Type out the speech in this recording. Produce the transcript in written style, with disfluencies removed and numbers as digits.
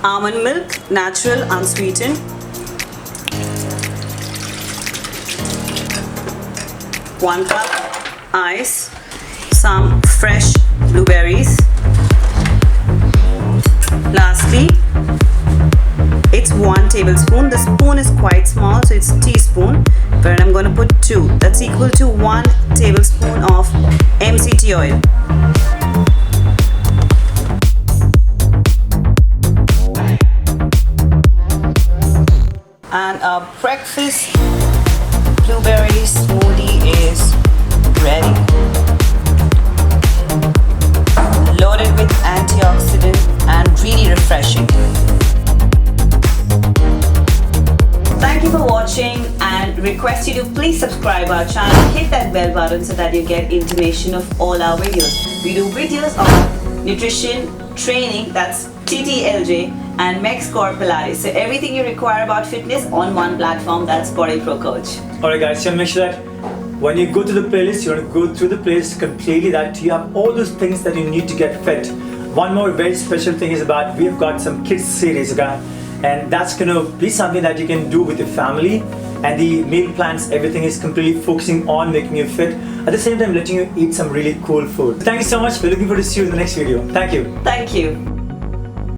almond milk, natural, unsweetened. 1 cup ice, some fresh blueberries. Lastly, it's 1 tablespoon. The spoon is quite small, so it's teaspoon, but I'm going to put 2. That's equal to 1 tablespoon of MCT oil. And our breakfast blueberry smoothie is ready. Loaded with antioxidant and really refreshing. Thank you for watching and request you to please subscribe our channel, hit that bell button so that you get intimation of all our videos. We do videos on nutrition, training, that's TTLJ, and Mex Core Pilates. So everything you require about fitness on one platform, that's BodyProCoach. Alright guys, so make sure that when you go to the playlist, you want to go through the playlist completely, that you have all those things that you need to get fit. One more very special thing is about we've got some kids series, okay? And that's going to be something that you can do with your family, and the meal plans, everything is completely focusing on making you fit, at the same time letting you eat some really cool food. Thank you so much. We're looking forward to see you in the next video. Thank you. Thank you.